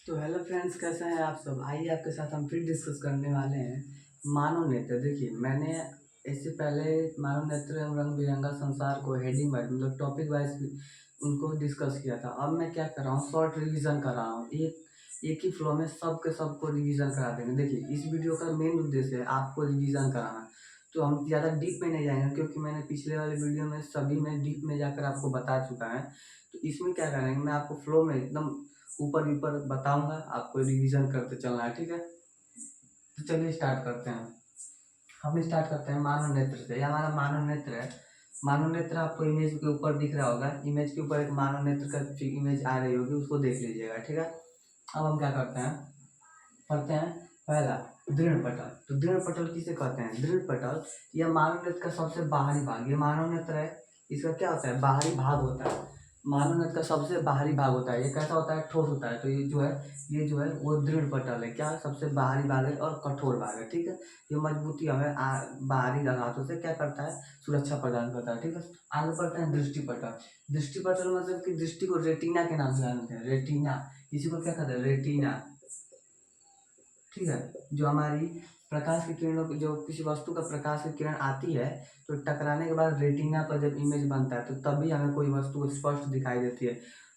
तो hello friends, कैसे हैं आप सब। आइए आपके साथ हम फिर डिस्कस करने वाले हैं मानव नेत्र। देखिए, मैंने इससे पहले मानव नेत्र एवं रंग बिरंगा संसार को हेडिंग वाइज मतलब टॉपिक वाइज उनको डिस्कस किया था। अब मैं क्या कर रहा हूँ, शॉर्ट रिवीजन कर रहा हूँ। एक ही फ्लो में सबको रिवीजन करा देंगे। देखिए, इस वीडियो का मेन उद्देश्य है आपको रिवीजन कराना। तो हम ज़्यादा डीप में नहीं जाएंगे क्योंकि मैंने पिछले वाले वीडियो में सभी में डीप में जाकर आपको बता चुका है। तो इसमें क्या करेंगे, मैं आपको फ्लो में एकदम ऊपर ऊपर बताऊंगा, आपको रिवीजन करते चलना है, ठीक है। तो चलिए स्टार्ट करते हैं। हम स्टार्ट करते हैं मानव नेत्र से। ये हमारा मानव नेत्र है। मानव नेत्र आपको इमेज के ऊपर दिख रहा होगा। इमेज के ऊपर एक मानव नेत्र का इमेज आ रही होगी, उसको देख लीजिएगा, ठीक है। अब हम क्या करते हैं, पढ़ते हैं। पहला, दृढ़ पटल। तो दृढ़ पटल किसे कहते हैं? दृढ़ पटल यह मानव नेत्र का सबसे बाहरी भाग, ये मानव नेत्र है, इसका क्या होता है, बाहरी भाग होता है। मानव नेत्र का सबसे बाहरी भाग होता है। ये कैसा होता है? ठोस होता है। तो ये जो है वो दृढ़ पटल है। क्या? सबसे बाहरी भाग है और कठोर भाग है, ठीक है। ये मजबूती हमें बाहरी धातु से क्या करता है, सुरक्षा प्रदान करता है, ठीक है। आगे बढ़ते हैं दृष्टि पटल। दृष्टि पटल मतलब कि दृष्टि को रेटिना के नाम से जानते हैं। रेटिना, इसी को क्या कहते हैं, रेटिना, ठीक है। जो हमारी प्रकाश की किरणों की, जो किसी वस्तु का प्रकाश की किरण आती है तो टकराने के बाद रेटिना पर जब इमेज बनता है तो तभी हमें कोई वस्तु स्पष्ट दिखाई देती है।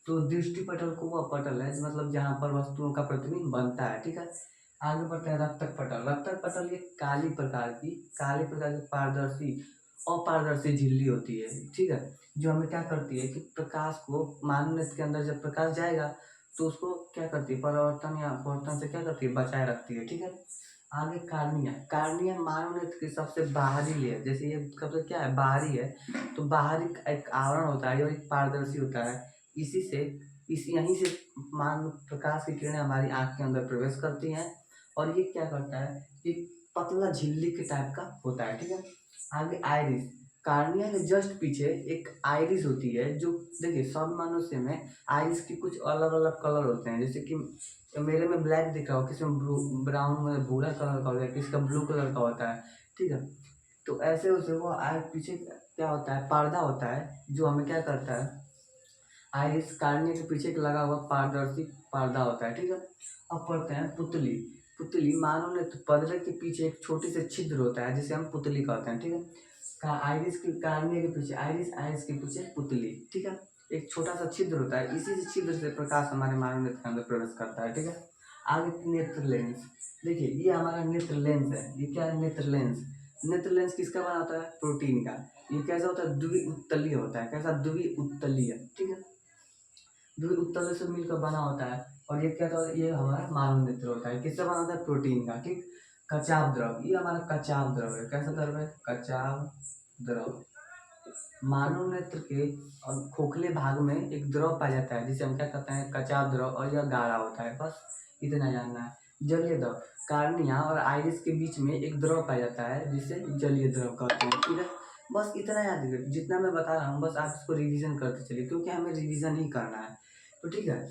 तो दृष्टि पटल को वह पटल है मतलब जहाँ पर वस्तुओं का प्रतिबिंब बनता है, ठीक है। आगे बढ़ते हैं रक्तक पटल। रक्तक पटल ये काली प्रकार की पारदर्शी अपारदर्शी झिल्ली होती है, ठीक है। जो हमें क्या करती है कि प्रकाश को, मानव नेत्र के अंदर जब प्रकाश जाएगा तो उसको क्या करती है, परावर्तन या अपवर्तन से क्या करती है, बचाए रखती है, ठीक है। आगे कार्निया। कार्निया मानव नेत्र की सबसे बाहरी लेयर, जैसे ये सबसे क्या है, बाहरी है। तो बाहरी एक आवरण होता है, ये एक पारदर्शी होता है। इसी से यहीं से मान प्रकाश की किरणें हमारी आंख के अंदर प्रवेश करती हैं और ये क्या करता है, ये पतला झिल्ली के टाइप का होता है, ठीक है। आगे आइरिस। कार्निया के जस्ट पीछे एक आइरिस होती है। जो देखिए, सब मनुष्य में आइरिस के कुछ अलग अलग कलर होते हैं। जैसे कि मेरे में ब्लैक दिख रहा हो, किसी में ब्राउन में भूरा कलर का होता है, किसी का ब्लू कलर का होता है, ठीक है। तो ऐसे उसे वो आय पीछे क्या होता है, पर्दा होता है जो हमें क्या करता है, आइरिस कार्निया के पीछे एक लगा हुआ पारदर्शी पर्दा होता है, ठीक है। अब पढ़ते हैं पुतली। पुतली मानव नेत्र पर्दे के पीछे एक छोटी से छिद्र होता है जिसे हम पुतली कहते हैं, ठीक है। आइरिस के कार्निया के पीछे आइरिस, आइरिस के पीछे पुतली, ठीक है। एक छोटा सा छिद्र होता है, इसी से छिद्र से प्रकाश हमारे मानव नेत्र के अंदर प्रवेश करता है, ठीक है। आगे नेत्र लेंस। देखिए, ये हमारा नेत्र लेंस है। ये क्या है, नेत्र लेंस। नेत्र लेंस किसका बना होता है, प्रोटीन का। ये कैसा होता है, द्विउत्तलीय होता है। कैसा, द्विउत्तलीय, ठीक है। द्विउत्तलीय से मिलकर बना होता है। और ये क्या था, ये हमारा मानव नेत्र होता है। किससे बना होता है, प्रोटीन का, ठीक। कचाव द्रव, ये हमारा कचाव द्रव है। कैसा द्रव है, कचाव द्रव। मानव नेत्र के और खोखले भाग में एक द्रव पाया जाता है जिसे हम क्या कहते हैं, कचाव द्रव, और यह गाढ़ा होता है। बस इतना जानना है। जलीय द्रव। कार्निया और आइरिस के बीच में एक द्रव पाया जाता है जिसे जलीय द्रव कहते हैं, ठीक है। बस इतना याद रखिए, जितना मैं बता रहा हूँ बस आप इसको रिवीजन करते चलिए क्योंकि हमें रिवीजन ही करना है, तो ठीक है।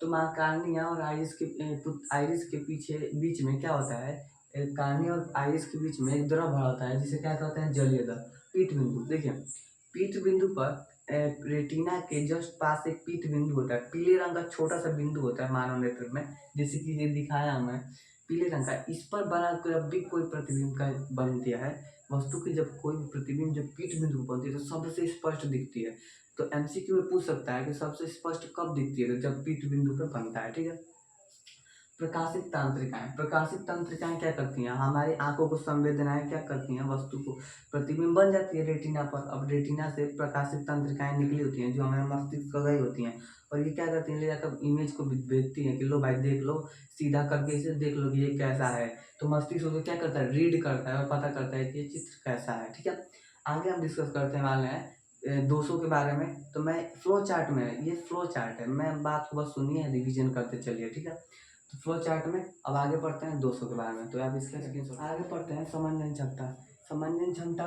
तो कार्निया और आइरिस के पीछे बीच में क्या होता है, कार्निया और आइरिस के बीच में एक द्रव भरा होता है जिसे क्या कहते हैं, जलीय द्रव। पीठ बिंदु। देखिए, पीठ बिंदु पर रेटिना के जस्ट पास एक पीठ बिंदु होता है। पीले रंग का छोटा सा बिंदु होता है मानव नेत्र में, जैसे कि ये दिखाया हमें पीले रंग का। इस पर बना जब भी कोई प्रतिबिंब का बनती है वस्तु की, जब कोई भी प्रतिबिंब जब पीठ बिंदु पर बनती है तो सबसे स्पष्ट दिखती है। तो एमसीक्यू में पूछ सकता है कि सबसे स्पष्ट कब दिखती है, तो जब पीठ बिंदु पर बनता है, ठीक है। प्रकाशित तंत्रिकाएं। प्रकाशित तंत्रिकाएं क्या करती हैं, हमारी आंखों को संवेदनाएं क्या करती हैं, वस्तु को प्रतिबिंब बन जाती है रेटिना पर। अब रेटिना से प्रकाशित तंत्रिकाएं निकली होती हैं जो हमारे मस्तिष्क को गई होती हैं और ये क्या करती हैं, ले जाकर इमेज को भेजती हैं कि लो भाई देख लो, सीधा करके इसे देख लो कि ये कैसा है। तो मस्तिष्क उसको क्या करता है, रीड करता है और पता करता है कि ये चित्र कैसा है, ठीक है। आगे हम डिस्कस करते वाले हैं दोषों के बारे में। तो मैं फ्लो चार्ट में, ये फ्लो चार्ट है, मैं बात को बस सुनिए, रिविजन करते चलिए, ठीक है। तो फ्लो चार्ट में अब आगे पढ़ते हैं 200 के बारे में। तो आप इसके स्क्रीनशॉट आगे पढ़ते हैं। समन्वय क्षमता। समन्वय क्षमता,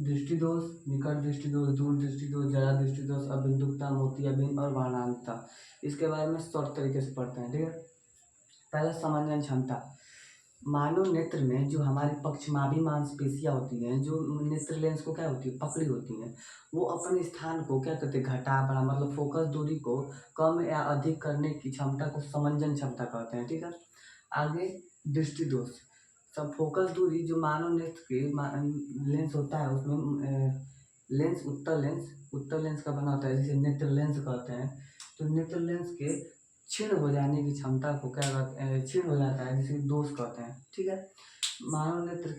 दृष्टि दोष, निकट दृष्टि दोष, दूर दृष्टि दोष, जरा दृष्टि दोष, अबिंदुकता, मोतियाबिंद और वर्णांतता। इसके बारे में शॉर्ट तरीके से पढ़ते हैं, ठीक है। पहला समन्वय क्षमता। मानव नेत्र में जो हमारी पक्षमाभी मांसपेशियां होती हैं, जो नेत्र लेंस को क्या होती है पकड़ी होती हैं, वो अपने स्थान को क्या करते हैं घटा बढ़ा, मतलब फोकस दूरी को कम या अधिक करने की क्षमता को समंजन क्षमता कहते हैं। ठीक है, आगे दृष्टि दोष। सब फोकस दूरी जो मानव नेत्र के लेंस होता है उसमें लेंस उत्तर लेंस का बना होता है, जिसे नेत्र लेंस कहते हैं। तो नेत्र लेंस के क्षीण हो जाने की क्षमता को क्या कहते हैं, क्षीण हो जाता है, जिसे दोष कहते हैं। ठीक है, मानव नेत्र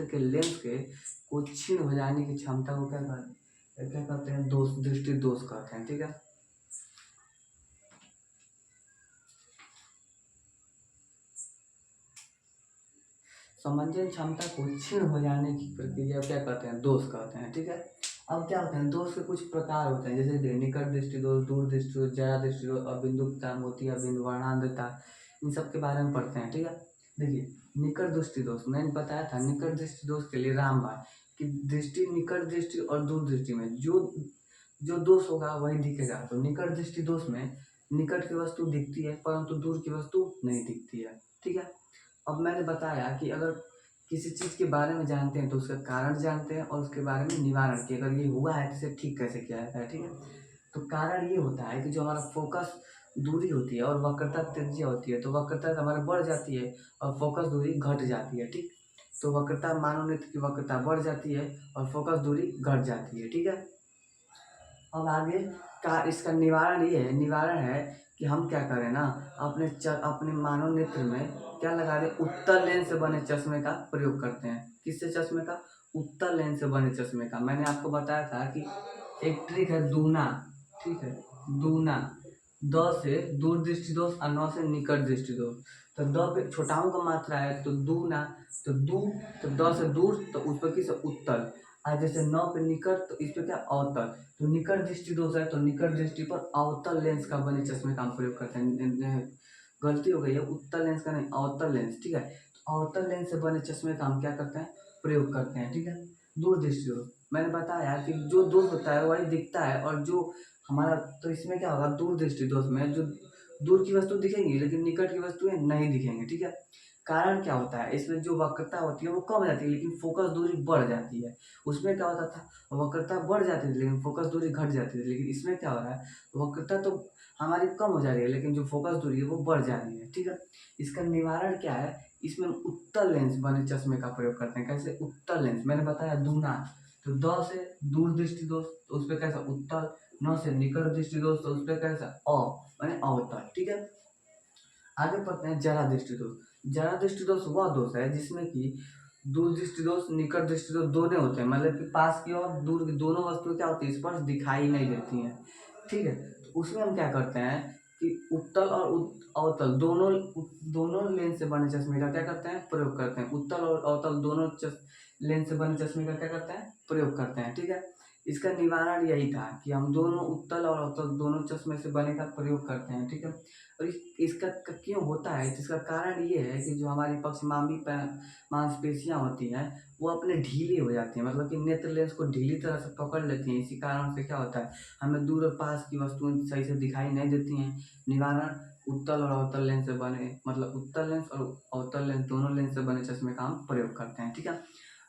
के लेंस के को क्षीण हो जाने की क्षमता को क्या कहते हैं, दोष, दृष्टि दोष कहते हैं। ठीक है, समंजन क्षमता को क्षीण हो जाने की प्रक्रिया क्या कहते हैं, दोष कहते हैं। ठीक है, अब क्या होते हैं दोष के कुछ प्रकार होते हैं, जैसे निकट दृष्टि दोष, दूर दृष्टि दोष, जया दृष्टि दोष, अबिंदुकता, मोतिया बिंदु, वर्णांधता, इन सब के बारे में पढ़ते हैं। ठीक है, देखिए निकट दृष्टि दोष मैंने बताया था, निकट दृष्टि दोष के लिए रामबाण कि दृष्टि, निकट दृष्टि और दूर दृष्टि में जो जो दोष होगा वही दिखेगा। तो निकट दृष्टि दोष में निकट की वस्तु दिखती है परंतु दूर की वस्तु नहीं दिखती है। ठीक है, अब मैंने बताया कि अगर किसी चीज़ के बारे में जानते हैं तो उसका कारण जानते हैं और उसके बारे में निवारण की, अगर ये हुआ है तो इसे ठीक कैसे किया जाता है। ठीक है, तो कारण ये होता है कि जो हमारा फोकस दूरी होती है और वक्रता त्रिज्या होती है, तो वक्रता हमारे बढ़ जाती है और फोकस दूरी घट जाती है। ठीक, तो वक्रता मानव नेत्र की वक्रता बढ़ जाती है और फोकस दूरी घट जाती है। ठीक है, अब आगे का इसका निवारण है कि हम क्या करें ना, अपने मानव नेत्र में क्या लगा दें, उत्तल लेंस से बने चश्मे का प्रयोग करते हैं। किससे चश्मे का, उत्तल लेंस से बने चश्मे का। मैंने आपको बताया था कि एक ट्रिक है दूना। ठीक है, दूना, द से दूर दृष्टि दोष और न से निकट दृष्टि दोष। तो द पे छोटाओं का मात्रा है तो दूना, तो दू, तो द से दूर, तो उस पर किस उत्तल, और जैसे न पे निकट तो इस पे क्या अवतल। तो निकट दृष्टि दोष है तो निकट दृष्टि पर अवतल लेंस का बने चश्मे का हम प्रयोग करते हैं। गलती हो गई है, उत्तल लेंस का नहीं, अवतल लेंस। ठीक है, तो अवतल लेंस से बने चश्मे का हम क्या करते हैं, प्रयोग करते हैं। ठीक है, दूर दृष्टि दोष मैंने बताया कि जो दोष होता है वही दिखता है, और जो हमारा, तो इसमें क्या होगा, दूर दृष्टि दोष में जो दूर की वस्तु दिखेंगी लेकिन निकट की वस्तुएं नहीं दिखेंगी। ठीक है, कारण क्या होता है, इसमें जो वक्रता होती है वो कम हो जाती है लेकिन फोकस दूरी बढ़ जाती है। उसमें क्या होता था, वक्रता बढ़ जाती थी लेकिन फोकस दूरी घट जाती थी। लेकिन इसमें क्या हो रहा है, वक्रता तो हमारी कम हो जा रही है लेकिन जो फोकस दूरी है वो बढ़ जा रही है। ठीक है, इसका निवारण क्या है, इसमें उत्तल लेंस बने चश्मे का प्रयोग करते हैं। कैसे, उत्तल लेंस मैंने बताया दूना, तो द से दूर दृष्टि दोष तो उस पर कैसा उत्तल, न से निकट दृष्टि दोष तो उस पर कैसा माने अवतल। ठीक है, आगे पढ़ते हैं जरा दृष्टि दोष। जरा दृष्टि दोष वह दोष है जिसमें कि दूर दृष्टि दोष, निकट दृष्टि दोष दोनों होते हैं, मतलब कि पास की और दूर की दोनों वस्तुएं क्या होती है, स्पर्श दिखाई नहीं देती हैं। ठीक है, तो उसमें हम क्या करते हैं कि उत्तल और अवतल दोनों लेंस से बने चश्मे का क्या करते हैं, प्रयोग करते हैं। उत्तल और अवतल दोनों लेंस से बने चश्मे का क्या करते हैं, प्रयोग करते हैं। ठीक है, इसका निवारण यही था कि हम दोनों उत्तल और अवतल दोनों चश्मे से बने का प्रयोग करते हैं। ठीक है, और इसका क्यों होता है, जिसका कारण ये है कि जो हमारी पक्षमाभी मांसपेशियां होती हैं वो अपने ढीली हो जाती हैं, मतलब कि नेत्र लेंस को ढीली तरह से पकड़ लेती हैं। इसी कारण से क्या होता है, हमें दूर और पास की वस्तुएं सही से दिखाई नहीं देती हैं। निवारण, उत्तल और अवतल लेंस से बने, मतलब उत्तल लेंस और अवतल लेंस दोनों लेंस से बने चश्मे का हम प्रयोग करते हैं। ठीक है,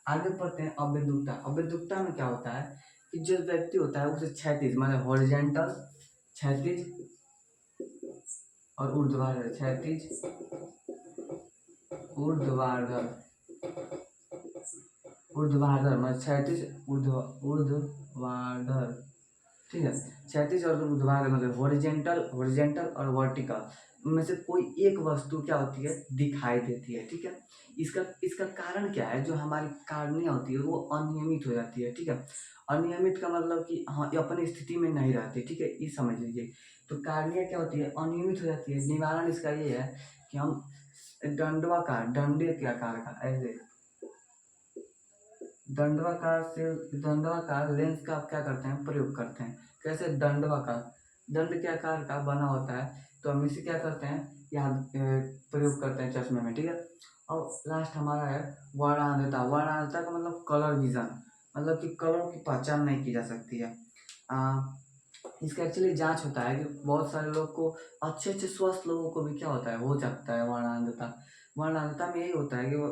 आगे पढ़ते हैं अवैधुकता। अवैधुकता में क्या होता है कि जो व्यक्ति होता है उसे क्षैतिज, मतलब हॉरिजॉन्टल, क्षैतिज और ऊर्ध्वाधर, क्षैतिज, ऊर्ध्वाधर, ऊर्ध्वाधर मतलब क्षैतिज, ऊर्ध्वाधर। ठीक है, क्षैतिज और ऊर्ध्वाधर मतलब हॉरिजेंटल और वर्टिकल में से कोई एक वस्तु क्या होती है, दिखाई देती है। ठीक है, इसका इसका कारण क्या है, जो हमारी कार्निया होती है वो अनियमित हो जाती है। ठीक है, अनियमित का मतलब कि हाँ ये अपनी स्थिति में नहीं रहती। ठीक है, ये समझ लीजिए। तो कार्निया क्या होती है, अनियमित हो जाती है। निवारण इसका ये है कि हम दंडवाकार, डंडे के आकार का, ऐसे दंडवाकार लेंस का आप क्या करते हैं, प्रयोग करते हैं। कैसे, दंडवाकार, दंड के आकार का बना होता है, तो हम इसे क्या करते हैं, यहाँ प्रयोग करते हैं चश्मे में। ठीक है, और लास्ट हमारा है वर्णांधता। वर्णांधता का मतलब कलर विजन, मतलब कि कलर की पहचान नहीं की जा सकती है। इसका एक्चुअली जांच होता है कि बहुत सारे लोग को, अच्छे अच्छे स्वस्थ लोगों को भी क्या होता है, हो सकता है वर्णांधता। वर्णांधता में यही होता है कि वो,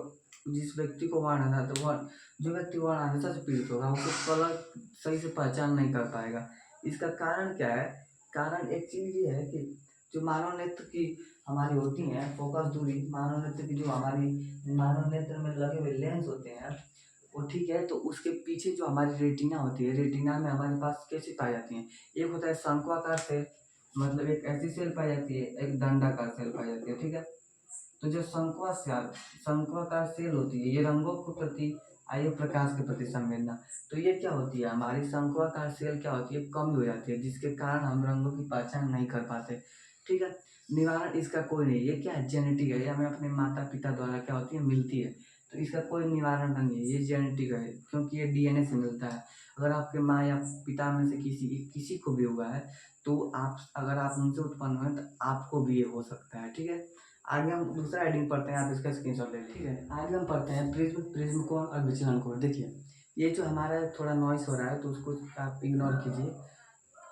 जिस व्यक्ति को वर्णांधता, तो वह जो व्यक्ति वर्णांधता से पीड़ित होगा उसको कलर सही से पहचान नहीं कर पाएगा। इसका कारण क्या है? कारण एक चीज़ ये है कि जो मानव नेत्र की हमारी होती हैं फोकस दूरी, मानव नेत्र की जो हमारी मानव नेत्र में लगे हुए लेंस होते हैं वो ठीक है, तो उसके पीछे जो हमारी रेटिना होती है, रेटिना में हमारे पास कैसी पाई जाती हैं? एक होता है शंक्वाकार सेल, मतलब एक ऐसी सेल पाई जाती है, एक दंडाकार सेल पाई जाती है, ठीक है। तो जो शंक्वाकार सेल होती है, ये रंगों के प्रति, आयु प्रकाश के प्रति संवेदना। तो ये क्या होती है, हमारी शंक्वाकार सेल क्या होती है, कम हो जाती है, जिसके कारण हम रंगों की पहचान नहीं कर पाते, ठीक है। निवारण इसका कोई नहीं, ये क्या है, जेनेटिक है, ये हमें अपने माता पिता द्वारा क्या होती है, मिलती है। तो इसका कोई निवारण नहीं है, ये जेनेटिक है, क्योंकि ये डीएनए से मिलता है। अगर आपके माँ या पिता में से किसी को भी हुआ है, तो अगर आप उनसे उत्पन्न हुए तो आपको भी ये हो सकता है, ठीक है। आगे हम दूसरा हेडिंग पढ़ते हैं, आप इसका स्क्रीनशॉट ले लीजिए, ठीक है। आगे हम पढ़ते हैं प्रिज्म कोण और विचलन कोण। देखिए, ये जो हमारा थोड़ा नॉइस हो रहा है तो उसको आप इग्नोर कीजिए,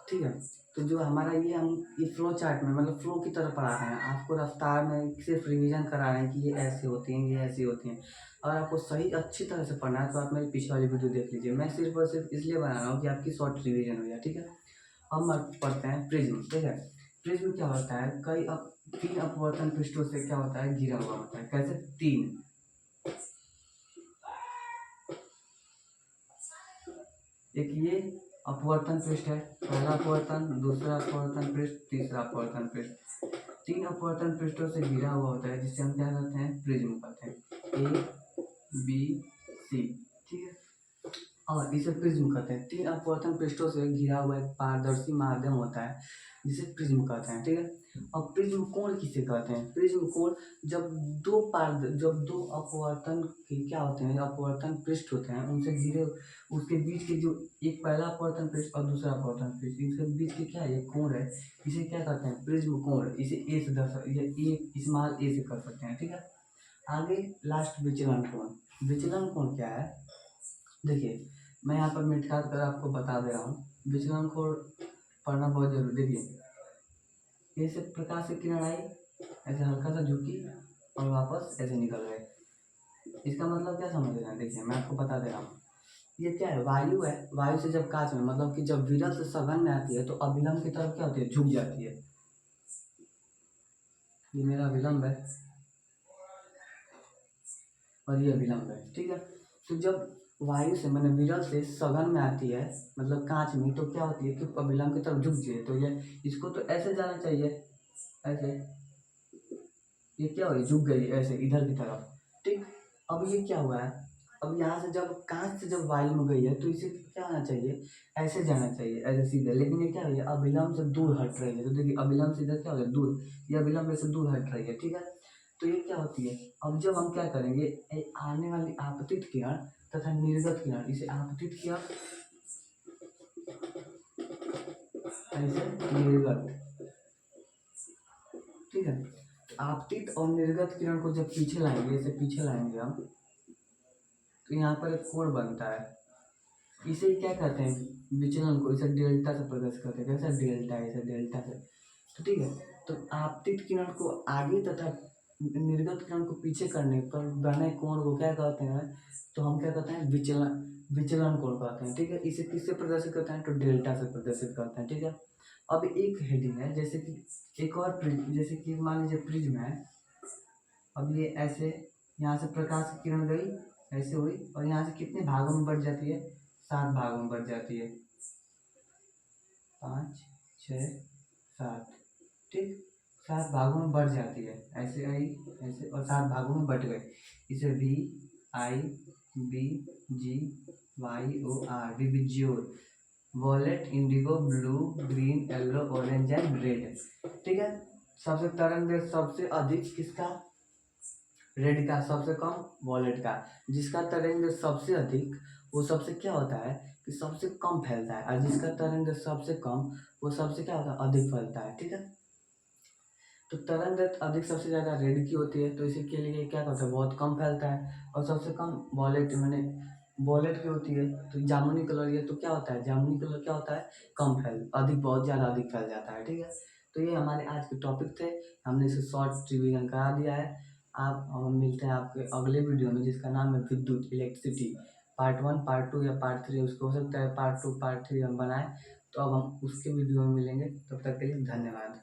ठीक है। तो जो हमारा ये फ्लो चार्ट में, मतलब फ्लो की तरह पढ़ा रहे हैं आपको, रफ्तार में सिर्फ रिवीजन करा रहे हैं कि ये ऐसे होती हैं, ये ऐसी होती हैं। अगर आपको सही अच्छी तरह से पढ़ना है तो आप मेरी पिछले वाली वीडियो देख लीजिए, मैं सिर्फ और सिर्फ इसलिए बना रहा हूँ कि आपकी शॉर्ट रिवीजन हो जाए, ठीक है। हम पढ़ते हैं प्रिज्म, ठीक है। प्रिज्म क्या होता है, तीन अपवर्तन पृष्ठों से क्या होता है, घिरा हुआ होता है। कैसे? तीन, एक ये अपवर्तन पृष्ठ है, पहला अपवर्तन, दूसरा अपवर्तन पृष्ठ, तीसरा अपवर्तन पृष्ठ। तीन अपवर्तन पृष्ठों से घिरा हुआ होता है, जिसे हम क्या कहते हैं, प्रिज्म कहते हैं, ए बी सी, ठीक है। और इसे प्रिज्म कहते हैं। तीन अपवर्तन पृष्ठों से घिरा हुआ एक पारदर्शी माध्यम होता है जिसे प्रिज्म कहते हैं, ठीक है। और प्रिज्म कोण किसे कहते हैं? प्रिज्म कोण जब जब दो अपवर्तन के क्या होते हैं, अपवर्तन पृष्ठ होते हैं, उनसे घिरे, उसके बीच के जो एक पहला अपवर्तन पृष्ठ और दूसरा अपवर्तन पृष्ठ, इनके बीच के क्या है, ये कोण है, इसे क्या कहते हैं, प्रिज्म कोण। इसे ए से दर्शा, ये ए स्मॉल ए से कर सकते हैं, ठीक है। आगे लास्ट विचलन कोण। विचलन कोण क्या है? देखिए, मैं यहाँ पर मिट काट कर आपको बता दे रहा हूँ, विचलन कोण पढ़ना बहुत जरूरी। देखिए, ऐसे प्रकाश की किरण आई, ऐसे हल्का सा झुकी और वापस ऐसे निकल गए। इसका मतलब क्या समझ रहे हैं? देखिए, मैं आपको बता दे रहा हूँ, ये क्या है, वायु है। वायु से जब कांच में, मतलब कि जब विरल से सघन में आती है तो अभिलंब की तरफ क्या होती है, झुक जाती है। ये मेरा विलंब है और ये अभिलंब है, ठीक है। तो जब वायु से, मैंने विरल से सघन में आती है, मतलब कांच में, तो क्या होती है कि अभिलंब की तरफ झुकती है। तो ये, इसको तो ऐसे जाना चाहिए, ऐसे, ये क्या हुई, झुक गई ऐसे इधर की तरफ, ठीक। अब ये क्या हुआ है, अब यहाँ से जब कांच से जब वायु में गई है तो इसे क्या होना चाहिए, ऐसे जाना चाहिए, ऐसे सीधे। लेकिन ये क्या हुई है, अभिलंब से दूर हट रही है। तो देखिए, अभिलंब से इधर क्या हो गया, दूर, ये अभिलंब से दूर हट रही है, ठीक है। तो ये क्या होती है, अब जब हम क्या करेंगे, आने वाली आपतित किरण तथा निर्गत किरण, इसे आपतित किरण, ऐसे निर्गत, ठीक है। आपतित और निर्गत किरण को जब पीछे लाएंगे, इसे पीछे लाएंगे हम, तो यहाँ पर एक कोण बनता है। इसे क्या कहते हैं, विचलन को, इसे डेल्टा से प्रदर्शित करते हैं। कैसे? डेल्टा, इसे डेल्टा से। तो ठीक है, तो आपतित किरण को आगे तथा निर्गत किरण को पीछे करने पर बने कोण को क्या कहते हैं, तो हम क्या कहते हैं, विचलन, विचलन कोण कहते हैं, ठीक है। इसे किससे प्रदर्शित करते हैं, तो डेल्टा से प्रदर्शित करते हैं, ठीक है। अब एक हेडिंग है, जैसे कि एक और प्रिज्म, जैसे कि मान लीजिए प्रिज्म है। अब ये ऐसे, यहाँ से प्रकाश की किरण गई, ऐसे हुई, और यहाँ से कितने भागों में बढ़ जाती है, 7 भागों में बढ़ जाती है, 5 6 7, ठीक। 7 भागों में बढ़ जाती है, ऐसे आई, ऐसे, और 7 भागों में बट गए। इसे V I B G Y O R, VIBGYOR, violet, indigo, blue, green, yellow, orange and red, ठीक है। सबसे तरंग दैर्ध्य सबसे अधिक किसका, रेड का, सबसे कम वॉलेट का। जिसका तरंग दैर्ध्य सबसे अधिक, वो सबसे क्या होता है कि सबसे कम फैलता है, और जिसका तरंग दैर्ध्य सबसे कम, वो सबसे क्या होता है, अधिक फैलता है, ठीक है। तो तरंग दैर्ध्य अधिक सबसे ज़्यादा रेड की होती है, तो इसी के लिए क्या करता है, बहुत कम फैलता है। और सबसे कम वॉलेट, मैंने वॉलेट की होती है, तो जामुनी कलर ये तो क्या होता है, जामुनी कलर क्या होता है, कम फैल, अधिक बहुत ज़्यादा अधिक फैल जाता है, ठीक है। तो ये हमारे आज के टॉपिक थे, हमने इसे शॉर्ट रिवीजन करा दिया है। आप हम मिलते हैं आपके अगले वीडियो में, जिसका नाम है विद्युत, इलेक्ट्रिसिटी, पार्ट 1, पार्ट 2 या पार्ट 3, उसको हो सकता है पार्ट 2 पार्ट 3 हम बनाएं। तो अब हम उसके वीडियो में मिलेंगे, तब तक के लिए धन्यवाद।